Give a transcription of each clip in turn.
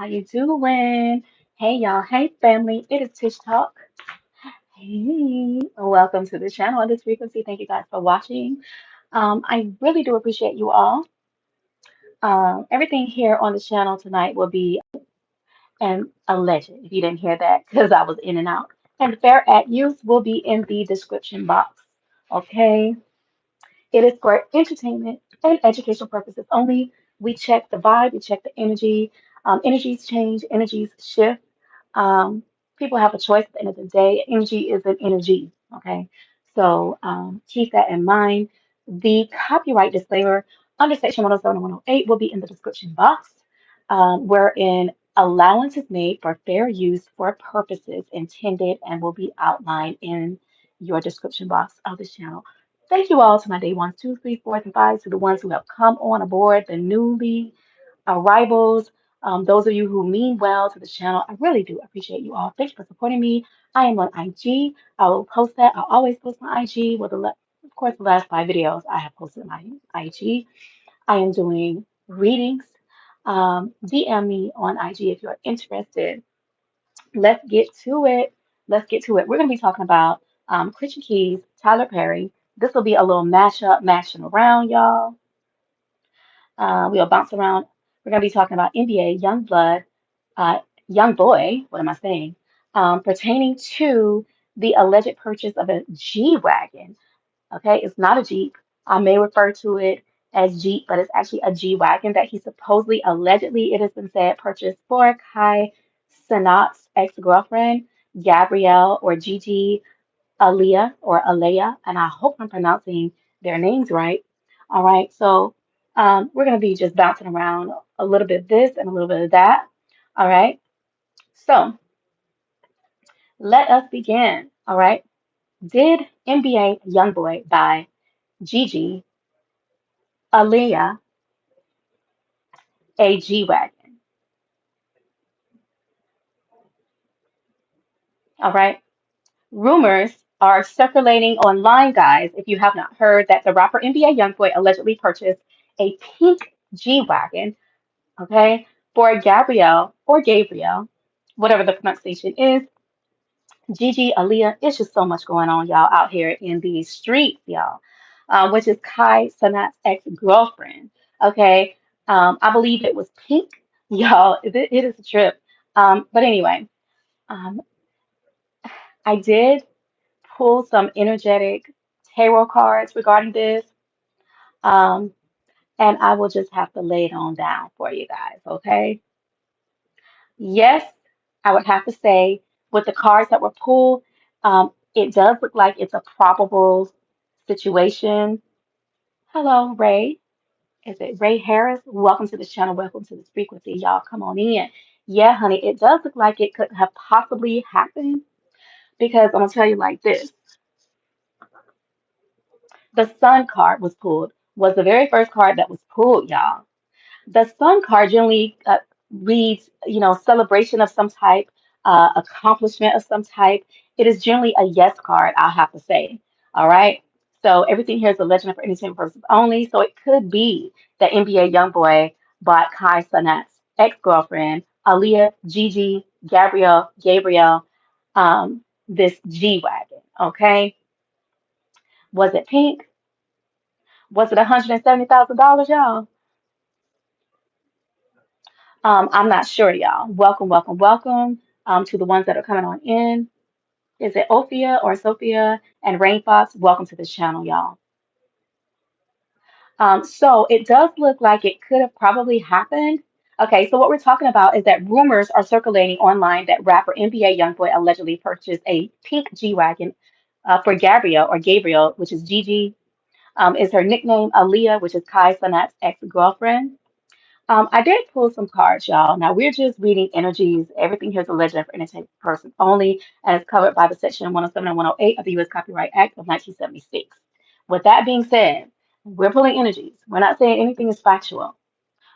How you doing? Hey y'all, hey family, it is Tish Talk. Hey, welcome to the channel on this frequency. Thank you guys for watching. I really do appreciate you all. Everything here on the channel tonight will be and alleged, if you didn't hear that, because I was in and out. And fair at use will be in the description box. Okay? It is for entertainment and educational purposes only. We check the vibe, we check the energy. Energies change, energies shift. Um, People have a choice at the end of the day. Energy is an energy. Okay. So keep that in mind. The copyright disclaimer under section 107 and 108 will be in the description box, wherein allowance is made for fair use for purposes intended and will be outlined in your description box of this channel. Thank you all to my day ones, two, three, fours, and fives, to the ones who have come on aboard, the newly arrivals, those of you who mean well to the channel. I really do appreciate you all. Thanks for supporting me. I am on IG. I will post that. I'll always post on IG. Of course, the last 5 videos I have posted on my IG. I am doing readings. DM me on IG if you're interested. Let's get to it. Let's get to it. We're going to be talking about Christian Keys, Tyler Perry. This will be a little mashup, mashing around, y'all. We'll bounce around. We're going to be talking about NBA Young Blood, uh, Young Boy, what am I saying? Pertaining to the alleged purchase of a G Wagon. Okay, it's not a Jeep. I may refer to it as Jeep, but it's actually a G Wagon that he supposedly, allegedly, it has been said, purchased for Kai Cenat's ex-girlfriend, Gabrielle or Gigi Alayah, and I hope I'm pronouncing their names right. All right, so we're going to be just bouncing around a little bit of this and a little bit of that. All right, so let us begin. All right, did NBA Youngboy buy Gigi Alayah a G Wagon? All right, rumors are circulating online, guys, if you have not heard, that the rapper NBA Youngboy allegedly purchased a pink G Wagon, okay, for Gabrielle or Gabriel, whatever the pronunciation is. Gigi, Aaliyah, it's just so much going on, y'all, out here in these streets, y'all, which is Kai Sanat's ex-girlfriend, okay? I believe it was pink, y'all. It is a trip. But anyway, um, I did pull some energetic tarot cards regarding this, um, and I will just have to lay it on down for you guys, okay? Yes, I would have to say with the cards that were pulled, it does look like it's a probable situation. Hello, Ray. Is it Ray Harris? Welcome to the channel. Welcome to this frequency. Y'all come on in. Yeah, honey, it does look like it could have possibly happened because I'm gonna tell you like this. The Sun card was pulled, was the very first card that was pulled, y'all. The Sun card generally reads, celebration of some type, accomplishment of some type. It is generally a yes card, I'll have to say. All right. So everything here is a legend for entertainment purposes only. So it could be that NBA YoungBoy bought Kai Cenat's ex-girlfriend, Aaliyah, Gigi, Gabrielle, this G Wagon. Okay. Was it pink? Was it $170,000, y'all? I'm not sure, y'all. Welcome, welcome, welcome to the ones that are coming on in. Is it Ophia or Sophia and Rain Fox? Welcome to the channel, y'all. So it does look like it could have probably happened. Okay, so what we're talking about is that rumors are circulating online that rapper NBA YoungBoy allegedly purchased a pink G-Wagon for Gabriel, which is Gigi, is her nickname, Aaliyah, which is Kai Sanat's ex-girlfriend. I did pull some cards, y'all. Now we're just reading energies. Everything here is a legend for entertainment person only, and it's covered by the section 107 and 108 of the U.S. Copyright Act of 1976. With that being said, we're pulling energies. We're not saying anything is factual,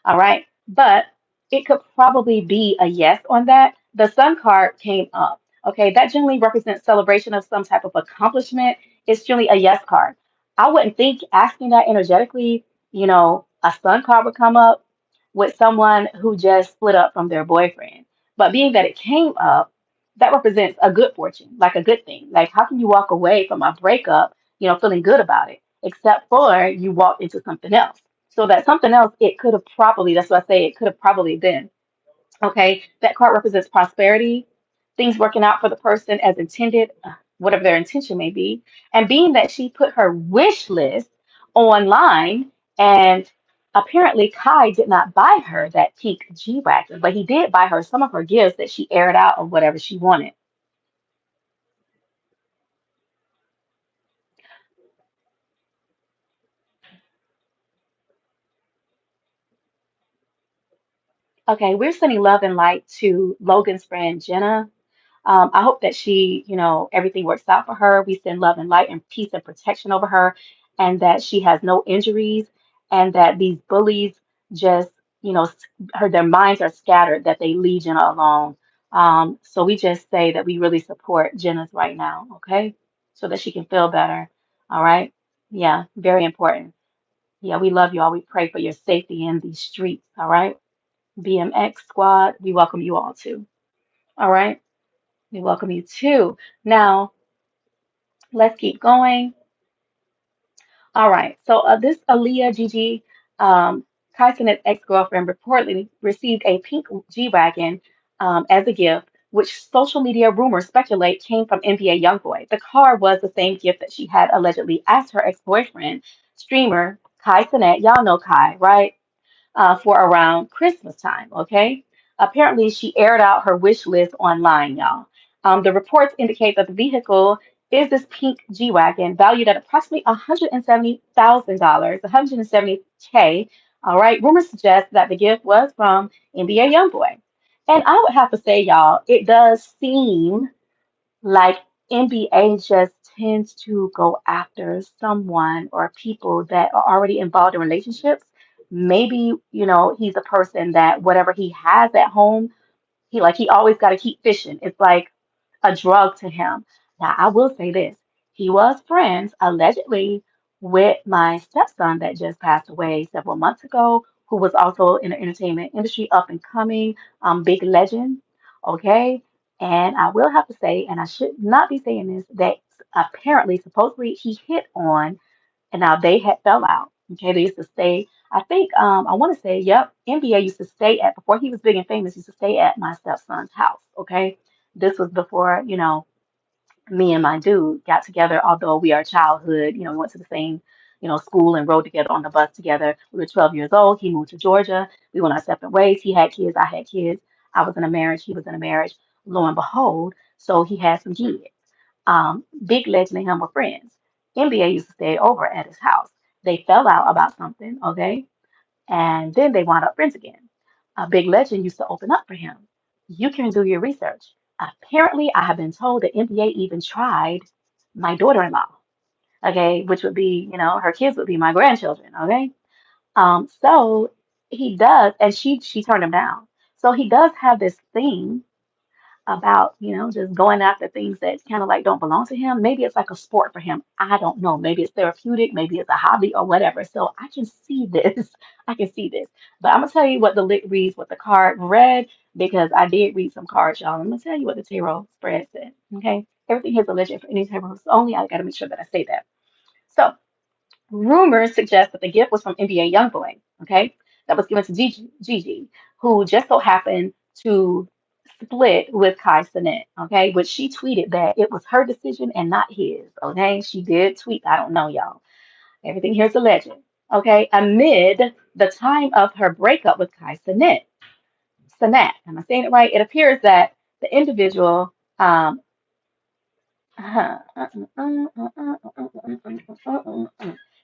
all right? But it could probably be a yes on that. The Sun card came up. Okay, that generally represents celebration of some type of accomplishment. It's generally a yes card. I wouldn't think asking that energetically, a Sun card would come up. with someone who just split up from their boyfriend. But being that it came up, that represents a good fortune, like a good thing. Like, how can you walk away from a breakup, feeling good about it, except for you walked into something else? So that something else, it could have probably, that's what I say, it could have probably been. Okay, that card represents prosperity, things working out for the person as intended, whatever their intention may be. And being that she put her wish list online, and apparently Kai did not buy her that pink G Wagon, but he did buy her some of her gifts that she aired out of whatever she wanted. Okay, we're sending love and light to Logan's friend Jenna. I hope that she, everything works out for her. We send love and light and peace and protection over her, and that she has no injuries, and that these bullies just, their minds are scattered, that they leave Jenna alone. So we just say that we really support Jenna's right now, okay? So that she can feel better. All right? Yeah, very important. Yeah, we love you all. We pray for your safety in these streets. All right? BMX squad, we welcome you all too. All right? We welcome you too. Now, let's keep going. All right. So this Aaliyah Gigi, Kaisenet's ex-girlfriend, reportedly received a pink G-Wagon as a gift, which social media rumors speculate came from NBA YoungBoy. The car was the same gift that she had allegedly asked her ex-boyfriend, streamer Kai Cenat. Y'all know Kai, right? For around Christmas time. Okay. Apparently, she aired out her wish list online, y'all. The reports indicate that the vehicle is this pink G Wagon valued at approximately $170,000, 170K. All right. Rumors suggest that the gift was from NBA Youngboy. And I would have to say, y'all, it does seem like NBA just tends to go after someone or people that are already involved in relationships. Maybe, he's a person that whatever he has at home, he always got to keep fishing. It's like a drug to him. Now, I will say this. He was friends, allegedly, with my stepson that just passed away several months ago, who was also in the entertainment industry, up and coming, big legend. Okay. And I will have to say, and I should not be saying this, that apparently, supposedly, he hit on, and now they had fell out. Okay. They used to stay, I think, I want to say, yep, NBA used to stay at, before he was big and famous, used to stay at my stepson's house. Okay. This was before, me and my dude got together, although we are childhood, we went to the same, school and rode together on the bus together. We were 12 years old. He moved to Georgia. We went our separate ways. He had kids. I had kids. I was in a marriage. He was in a marriage. Lo and behold, so he had some kids. Big Legend and him were friends. NBA used to stay over at his house. They fell out about something, okay? And then they wound up friends again. A Big Legend used to open up for him. You can do your research. Apparently, I have been told that NBA even tried my daughter-in-law, okay, which would be, her kids would be my grandchildren, okay? So he does, and she turned him down. So he does have this thing about, just going after things that kind of like don't belong to him. Maybe it's like a sport for him. I don't know. Maybe it's therapeutic, maybe it's a hobby or whatever. So I can see this. I can see this. But I'm gonna tell you what the lit reads, what the card read, because I did read some cards, y'all. I'm gonna tell you what the tarot spread said. Okay. Everything here's a legend for any tarot only. I gotta make sure that I say that. So rumors suggest that the gift was from NBA Youngboy, okay? That was given to Gigi, who just so happened to split with Kai Cenat, okay? Which she tweeted that it was her decision and not his, okay? She did tweet, I don't know, y'all. Everything here's a legend, okay? Amid the time of her breakup with Kai Cenat, am I saying it right? It appears that the individual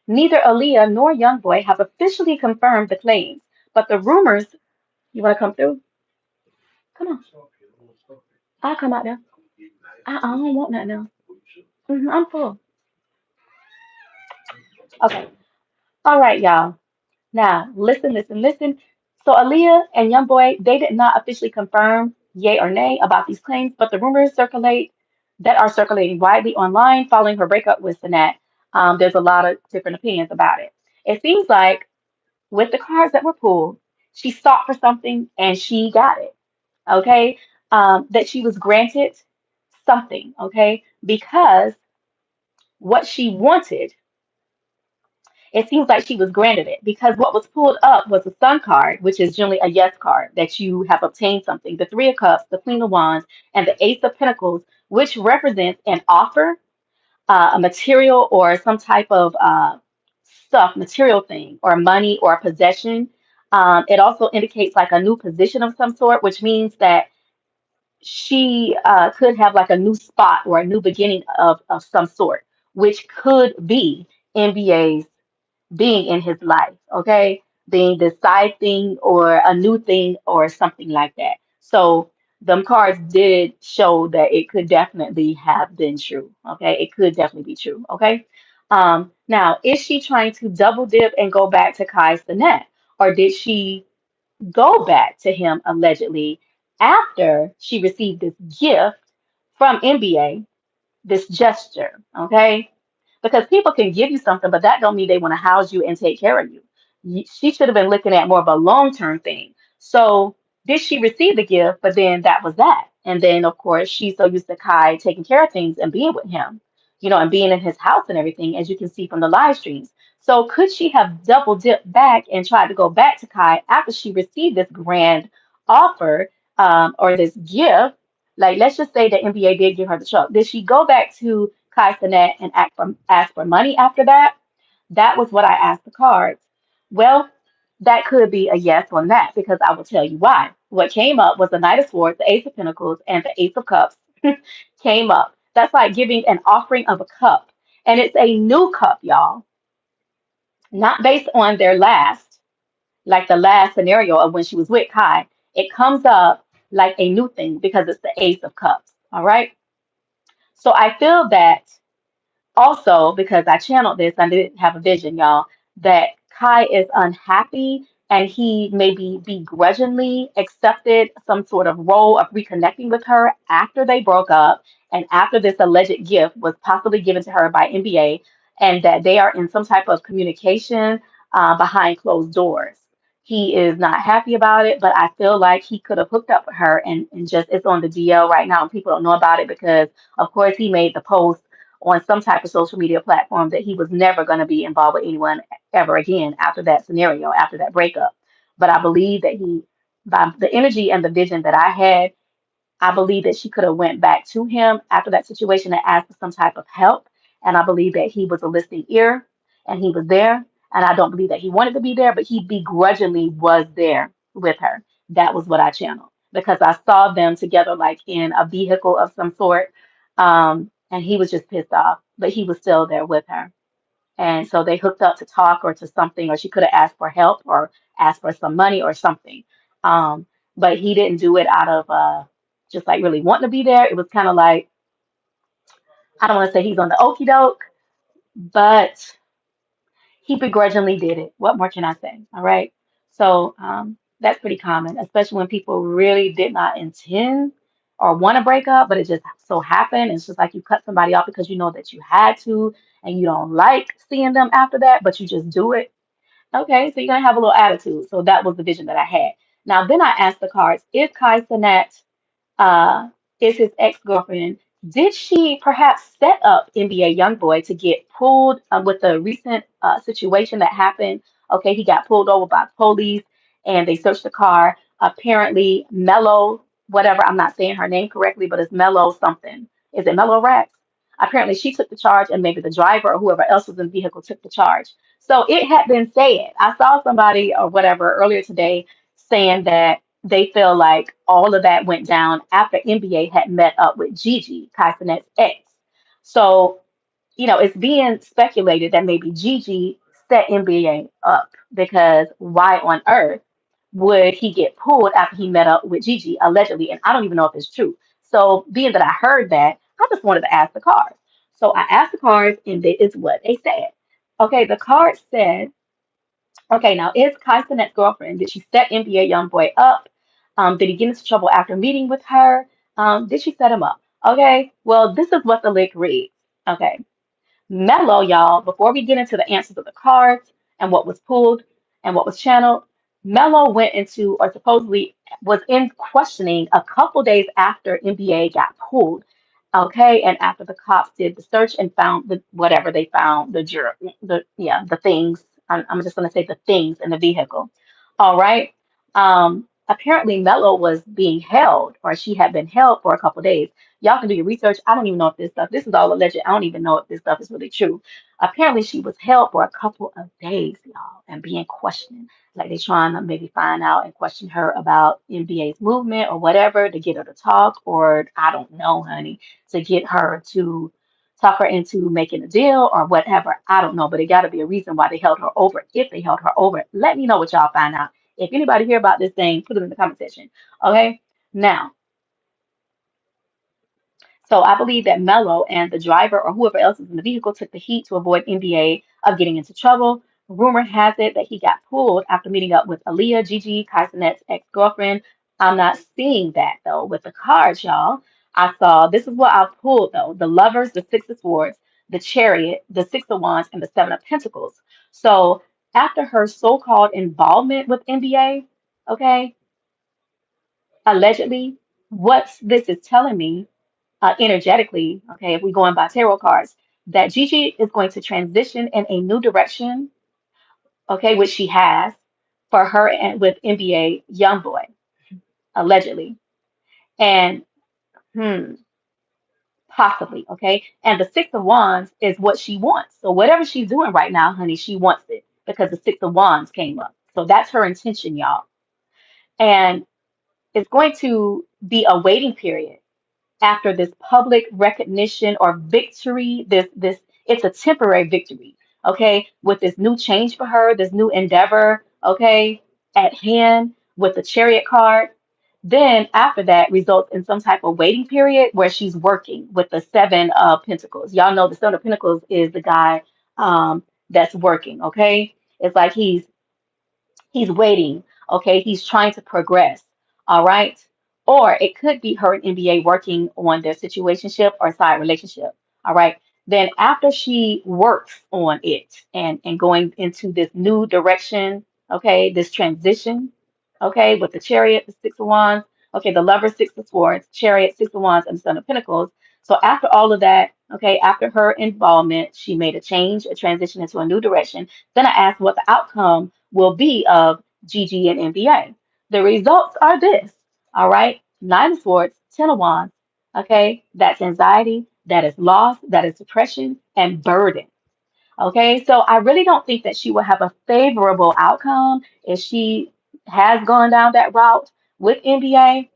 neither Aaliyah nor Youngboy have officially confirmed the claims, but the rumors. You want to come through? Come on. I'll come out there. I don't want that now. I'm full. Okay. All right, y'all. Now, listen, listen, listen. So Aaliyah and Youngboy, they did not officially confirm yay or nay about these claims, but the rumors circulate that are circulating widely online following her breakup with Sinat. There's a lot of different opinions about it. It seems like with the cards that were pulled, She sought for something and she got it. Okay. That she was granted something. Okay. Because what she wanted, it seems like she was granted it because what was pulled up was a sun card, which is generally a yes card that you have obtained something, the Three of Cups, the Queen of Wands, and the Ace of Pentacles, which represents an offer, a material or some type of stuff, material thing, or money or possession. It also indicates like a new position of some sort, which means that she could have like a new spot or a new beginning of some sort, which could be NBA's being in his life, okay? Being the side thing or a new thing or something like that. So them cards did show that it could definitely have been true, okay? It could definitely be true, okay? Now, is she trying to double dip and go back to Kai Cenat, or did she go back to him allegedly after she received this gift from NBA, this gesture, okay? Because people can give you something, but that don't mean they want to house you and take care of you. She should have been looking at more of a long-term thing. So did she receive the gift, but then that was that. And then of course she's so used to Kai taking care of things and being with him, and being in his house and everything, as you can see from the live streams. So could she have double dipped back and tried to go back to Kai after she received this grand offer, or this gift? Like, let's just say the NBA did give her the truck. Did she go back to Kai Cenat and ask for money after that? That was what I asked the cards. Well, that could be a yes on that because I will tell you why. What came up was the Knight of Swords, the Ace of Pentacles, and the Ace of Cups came up. That's like giving an offering of a cup. And it's a new cup, y'all, not based on their last, like the last scenario of when she was with Kai. It comes up like a new thing because it's the Ace of Cups. All right. So I feel that also, because I channeled this, I didn't have a vision, y'all, that Kai is unhappy and he maybe begrudgingly accepted some sort of role of reconnecting with her after they broke up and after this alleged gift was possibly given to her by NBA, and that they are in some type of communication behind closed doors. He is not happy about it, but I feel like he could have hooked up with her and just it's on the DL right now and people don't know about it because, of course, he made the post on some type of social media platform that he was never going to be involved with anyone ever again after that scenario, after that breakup. But I believe that by the energy and the vision that I had, I believe that she could have went back to him after that situation and asked for some type of help. And I believe that he was a listening ear and he was there. And I don't believe that he wanted to be there, but he begrudgingly was there with her. That was what I channeled because I saw them together like in a vehicle of some sort. And he was just pissed off, but he was still there with her. And so they hooked up to talk or to something, or she could have asked for help or asked for some money or something. Um, but he didn't do it out of just like really wanting to be there. It was kind of like, I don't want to say he's on the okey doke, but he begrudgingly did it. What more can I say? All right. So that's pretty common, especially when people really did not intend or want to break up, but it just so happened. It's just like you cut somebody off because you know that you had to and you don't like seeing them after that, but you just do it. Okay, so you're gonna have a little attitude. So that was the vision that I had. Now then I asked the cards, is Kai Cenat uh, is his ex-girlfriend. Did she perhaps set up NBA YoungBoy to get pulled with the recent situation that happened? Okay, he got pulled over by police and they searched the car. Apparently, Mello, whatever, I'm not saying her name correctly, but it's Mello something. Is it Mello Rax? Apparently, she took the charge, and maybe the driver or whoever else was in the vehicle took the charge. So it had been said. I saw somebody or whatever earlier today saying that they feel like all of that went down after NBA had met up with Gigi, Kai Cenat's ex. So, it's being speculated that maybe Gigi set NBA up because why on earth would he get pulled after he met up with Gigi, allegedly? And I don't even know if it's true. So, being that I heard that, I just wanted to ask the cards. So, I asked the cards, and it's what they said. Okay, the card said, okay, now is Kai Cenat's girlfriend? Did she set NBA YoungBoy up? Did he get into trouble after meeting with her? Did she set him up? Okay, well, this is what the lick reads. Okay, Mellow, y'all, before we get into the answers of the cards and what was pulled and what was channeled, Mello went into, or supposedly was in questioning a couple days after NBA got pulled. Okay, and after the cops did the search and found the whatever they found, the things. I'm just gonna say the things in the vehicle. All right. Apparently Mello was being held, or she had been held for a couple days. Y'all can do your research. I don't even know if this is all alleged. I don't even know if this stuff is really true. Apparently she was held for a couple of days, y'all, and being questioned. Like they trying to maybe find out and question her about NBA's movement or whatever to get her to talk, or I don't know, honey, to get her to talk her into making a deal or whatever. I don't know, but it got to be a reason why they held her over. If they held her over, let me know what y'all find out. If anybody hear about this thing, put it in the comment section. Okay. Now, so I believe that Mello and the driver or whoever else is in the vehicle took the heat to avoid NBA of getting into trouble. Rumor has it that he got pulled after meeting up with Aaliyah, Gigi, Kaisenet's ex-girlfriend. I'm not seeing that though with the cards, y'all. I saw this is what I pulled though: the lovers, the six of swords, the chariot, the six of wands, and the seven of pentacles. So after her so-called involvement with NBA, okay, allegedly, what this is telling me energetically, okay, if we go in by tarot cards, that Gigi is going to transition in a new direction, okay, which she has for her and with NBA Youngboy, allegedly. And hmm, possibly, okay. And the Six of Wands is what she wants. So whatever she's doing right now, honey, she wants it because the Six of Wands came up. So that's her intention, y'all. And it's going to be a waiting period after this public recognition or victory, this it's a temporary victory, okay, with this new change for her, this new endeavor, okay, at hand with the chariot card. Then after that results in some type of waiting period where she's working with the seven of pentacles. Y'all know the seven of pentacles is the guy that's working, okay? It's like he's waiting. Okay. He's trying to progress. All right. Or it could be her and NBA working on their situationship or side relationship. All right. Then after she works on it and going into this new direction, okay, this transition, okay, with the chariot, the six of wands, okay, the lover, six of swords, chariot, six of wands, and seven of pentacles. So after all of that, okay, after her involvement, she made a change, a transition into a new direction. Then I asked what the outcome will be of GG and NBA. The results are this, all right? Nine of Swords, Ten of Wands, okay? That's anxiety, that is loss, that is depression, and burden, okay? So I really don't think that she will have a favorable outcome if she has gone down that route with NBA.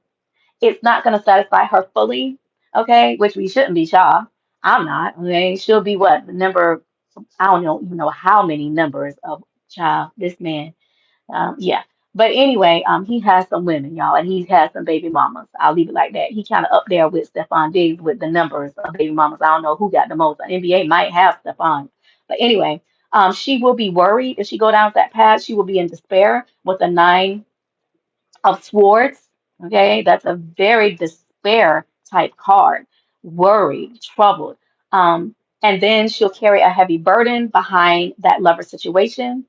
It's not going to satisfy her fully, okay? Which we shouldn't be, Shaw. I'm not, okay? She'll be what? The number, I don't know, even know how many numbers of child, this man yeah. But anyway, he has some women, y'all, and he has some baby mamas. I'll leave it like that. He kind of up there with Stephon Diggs with the numbers of baby mamas. I don't know who got the most. The NBA might have Stephon. But anyway, she will be worried if she go down that path. She will be in despair with a nine of swords. Okay, that's a very despair type card. Worried, troubled. And then she'll carry a heavy burden behind that lover situation.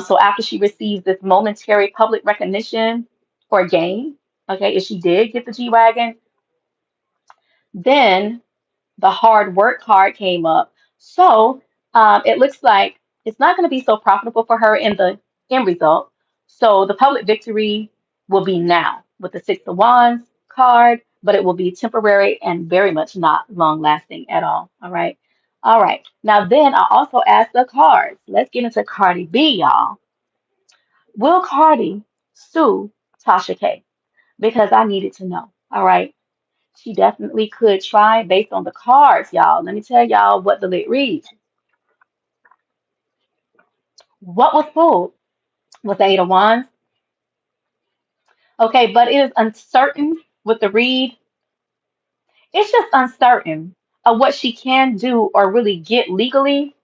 So after she receives this momentary public recognition or gain, okay, if she did get the G Wagon, then the hard work card came up. So it looks like it's not going to be so profitable for her in the end result. So the public victory will be now with the Six of Wands card, but it will be temporary and very much not long lasting at all. All right. All right. Now then I also asked the cards. Let's get into Cardi B, y'all. Will Cardi sue Tasha K? Because I needed to know. All right. She definitely could try based on the cards, y'all. Let me tell y'all what the lit reads. What was pulled was the Eight of Wands. Okay, but it is uncertain with the read. It's just uncertain of what she can do or really get legally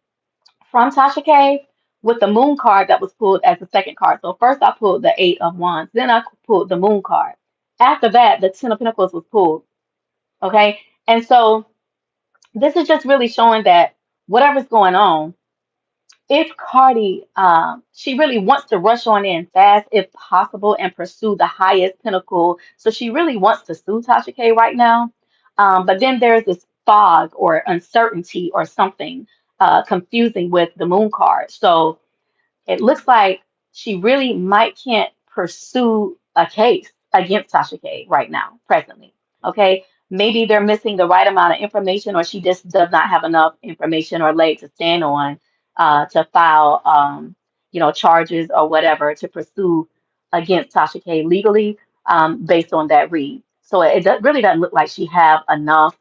from Tasha K with the Moon card that was pulled as the second card. So first I pulled the Eight of Wands, then I pulled the Moon card. After that, the Ten of Pentacles was pulled. Okay, and so this is just really showing that whatever's going on if Cardi, she really wants to rush on in fast if possible and pursue the highest pinnacle. So she really wants to sue Tasha K right now. But then there's this fog or uncertainty or something confusing with the moon card. So it looks like she really might can't pursue a case against Tasha K right now, presently. Okay. Maybe they're missing the right amount of information, or she just does not have enough information or leg to stand on to file, charges or whatever to pursue against Tasha K legally based on that read. So really doesn't look like she have enough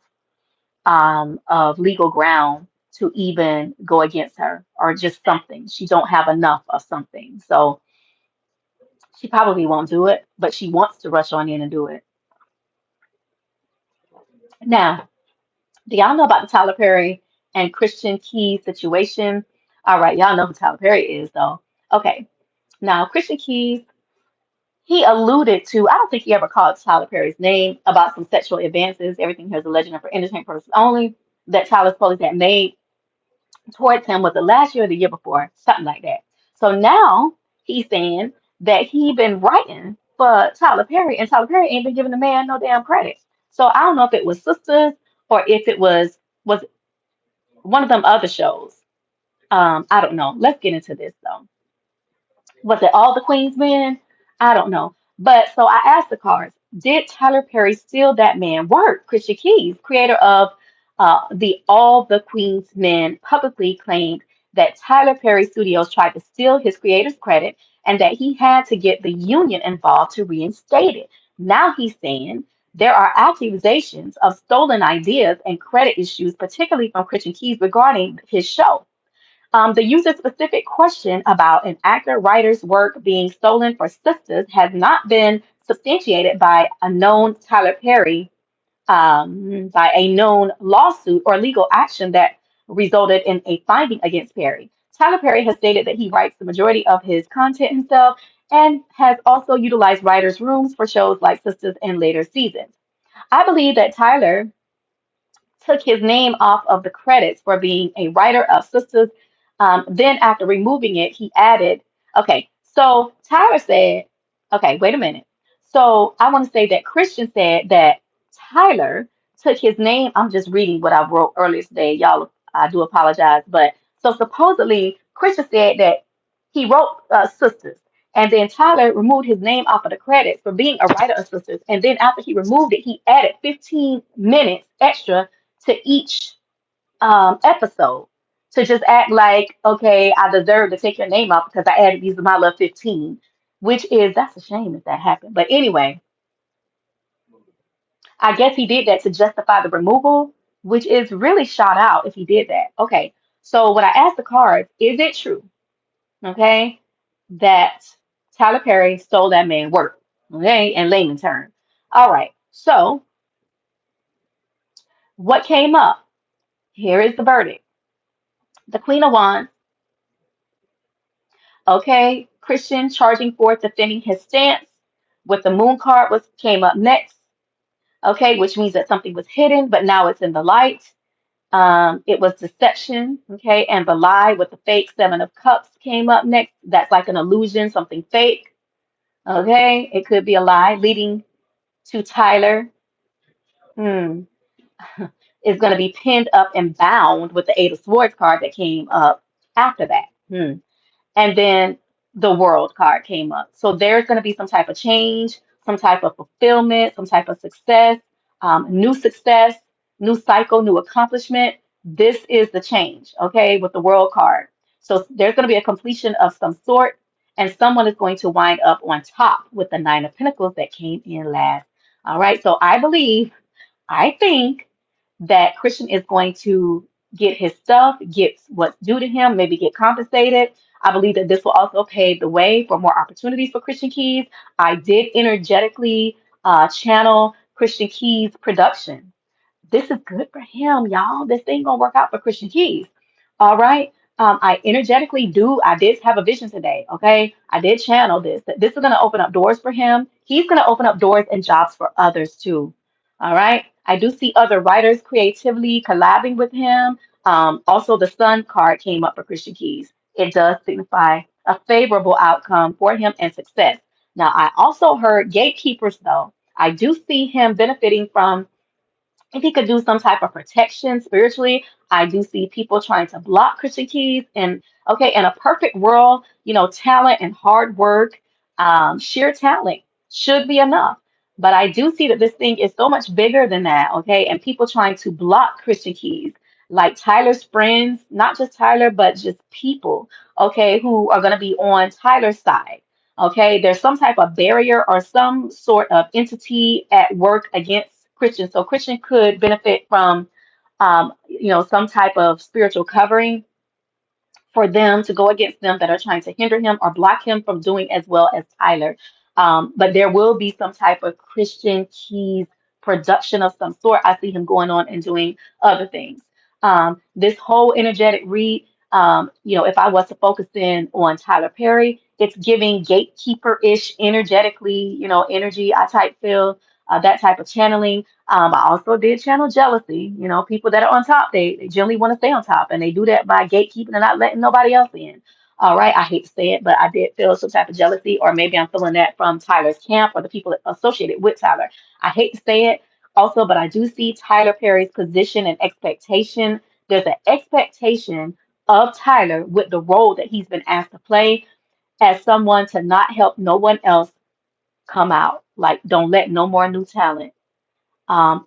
of legal ground to even go against her or just something. She don't have enough of something. So she probably won't do it, but she wants to rush on in and do it. Now, do y'all know about the Tyler Perry and Christian Key situation? All right, y'all know who Tyler Perry is, though. Okay, now Christian Keys, he alluded to, I don't think he ever called Tyler Perry's name about some sexual advances, everything here is alleged and for entertainment purposes only, that Tyler's police had made towards him was the last year or the year before, something like that. So now he's saying that he been writing for Tyler Perry, and Tyler Perry ain't been giving the man no damn credit. So I don't know if it was Sisters or if it was one of them other shows. I don't know. Let's get into this though. Was it all the Queen's men? I don't know. But so I asked the cards, did Tyler Perry steal that man work? Christian Keys, creator of the All the Queen's Men, publicly claimed that Tyler Perry Studios tried to steal his creator's credit and that he had to get the union involved to reinstate it. Now he's saying there are accusations of stolen ideas and credit issues, particularly from Christian Keys regarding his show. The user specific question about an actor writer's work being stolen for Sisters has not been substantiated by a known lawsuit or legal action that resulted in a finding against Perry. Tyler Perry has stated that he writes the majority of his content himself and has also utilized writers' rooms for shows like Sisters in later seasons. I believe that Tyler took his name off of the credits for being a writer of Sisters. Then, after removing it, he added, okay, so Tyler said, okay, wait a minute. So, I want to say that Christian said that Tyler took his name. I'm just reading what I wrote earlier today. Y'all, I do apologize. But so, supposedly, Christian said that he wrote Sisters. And then Tyler removed his name off of the credits for being a writer of Sisters. And then after he removed it, he added 15 minutes extra to each episode to just act like, okay, I deserve to take your name off because I added these to my love 15, which is, that's a shame if that happened. But anyway, I guess he did that to justify the removal, which is really shot out if he did that. Okay, so when I asked the cards, is it true, okay, that Tyler Perry stole that man work, okay, in layman's terms? All right, so what came up? Here is the verdict. The Queen of Wands. Okay, Christian charging forth defending his stance with the moon card was came up next. Okay, which means that something was hidden, but now it's in the light. It was deception. Okay, and the lie with the fake Seven of Cups came up next. That's like an illusion, something fake. Okay, it could be a lie leading to Tyler. Hmm. Is going to be pinned up and bound with the Eight of Swords card that came up after that. And then the world card came up. So there's going to be some type of change, some type of fulfillment, some type of success, new cycle, new accomplishment. This is the change, okay, with the world card. So there's going to be a completion of some sort, and someone is going to wind up on top with the Nine of Pentacles that came in last. All right, so I think that Christian is going to get his stuff, get what's due to him, maybe get compensated. I believe that this will also pave the way for more opportunities for Christian Keys. I did energetically channel Christian Keys production. This is good for him, y'all. This thing gonna work out for Christian Keys. All right. I energetically do. I did have a vision today. Okay. I did channel this. That this is gonna open up doors for him. He's gonna open up doors and jobs for others too. All right. I do see other writers creatively collabing with him. Also, the Sun card came up for Christian Keys. it does signify a favorable outcome for him and success. Now, I also heard gatekeepers, though. I do see him benefiting from if he could do some type of protection spiritually. I do see people trying to block Christian keys. And okay, in a perfect world, talent and hard work, sheer talent should be enough. But I do see that this thing is so much bigger than that. Okay, and people trying to block Christian keys, like Tyler's friends, not just Tyler, but just people, okay, who are going to be on Tyler's side. Okay, there's some type of barrier or some sort of entity at work against Christians. So Christian could benefit from, some type of spiritual covering for them to go against them that are trying to hinder him or block him from doing as well as Tyler. But there will be some type of Christian keys production of some sort. I see him going on and doing other things. This whole energetic read, if I was to focus in on Tyler Perry, it's giving gatekeeper-ish energetically, energy. I type feel that type of channeling. I also did channel jealousy. People that are on top, they generally want to stay on top, and they do that by gatekeeping and not letting nobody else in. All right, I hate to say it, but I did feel some type of jealousy, or maybe I'm feeling that from Tyler's camp or the people associated with Tyler. I hate to say it also, but I do see Tyler Perry's position and expectation. There's an expectation of Tyler with the role that he's been asked to play as someone to not help no one else come out. Like, don't let no more new talent.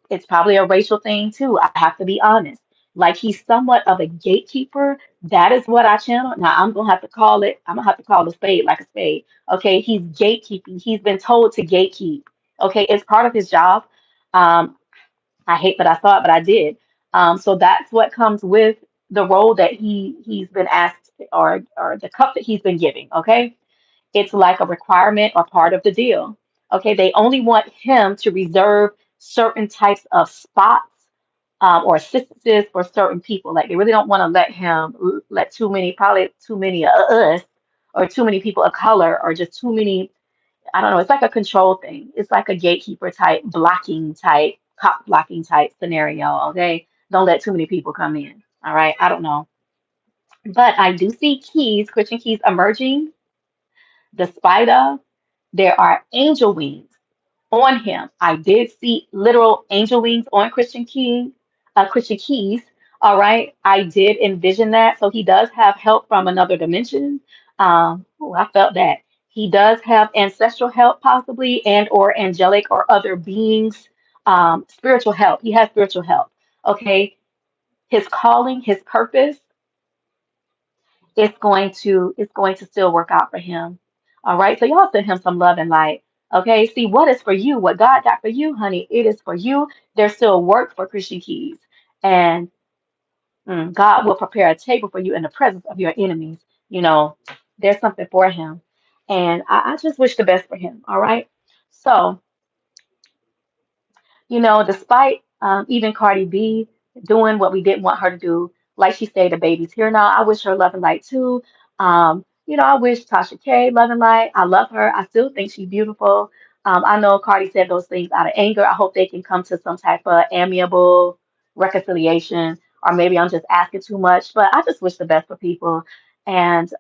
It's probably a racial thing too. I have to be honest. Like, he's somewhat of a gatekeeper. That is what I channel. Now I'm gonna have to call it. I'm gonna have to call a spade like a spade. Okay, he's gatekeeping. He's been told to gatekeep. Okay, it's part of his job. Um, I hate that I saw it, but I did. So that's what comes with the role that he's been asked, or the cup that he's been giving. Okay, it's like a requirement or part of the deal. Okay, they only want him to reserve certain types of spots, or assistances for certain people. Like, they really don't want to let him let too many, probably too many of us, or too many people of color, or just too many. I don't know. It's like a control thing. It's like a gatekeeper type, blocking type, cop blocking type scenario. Okay, don't let too many people come in. All right, I don't know, but I do see keys, Christian keys emerging despite of. There are angel wings on him. I did see literal angel wings on Christian keys. All right, I did envision that. So he does have help from another dimension. I felt that he does have ancestral help, possibly, and or angelic or other beings. Spiritual help. He has spiritual help. Okay, his calling, his purpose, it's going to still work out for him. All right. So y'all send him some love and light. Okay. See what is for you, what God got for you, honey. It is for you. There's still work for Christian Keys. And God will prepare a table for you in the presence of your enemies. You know, there's something for him. And I just wish the best for him. All right. So despite even Cardi B doing what we didn't want her to do, like she said, the baby's here now. I wish her love and light too. I wish Tasha K love and light. I love her. I still think she's beautiful. I know Cardi said those things out of anger. I hope they can come to some type of amiable reconciliation, or maybe I'm just asking too much, but I just wish the best for people. And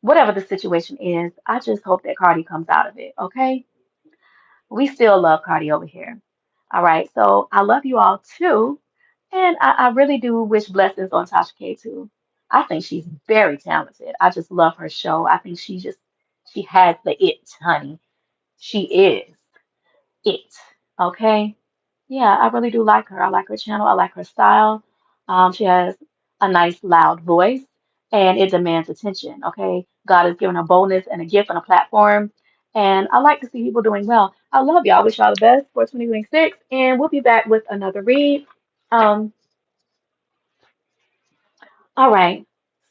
whatever the situation is, I just hope that Cardi comes out of it. Okay, we still love Cardi over here. All right. So I love you all too. And I really do wish blessings on Tasha K too. I think she's very talented. I just love her show. I think she has the it, honey. She is it. Okay. Yeah, I really do like her. I like her channel. I like her style. She has a nice, loud voice, and it demands attention. Okay, God has given her boldness and a gift and a platform, and I like to see people doing well. I love y'all. I wish y'all the best for 2026, and we'll be back with another read. Um, all right.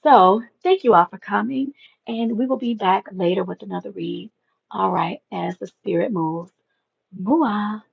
So thank you all for coming, and we will be back later with another read. All right, as the spirit moves. Mua.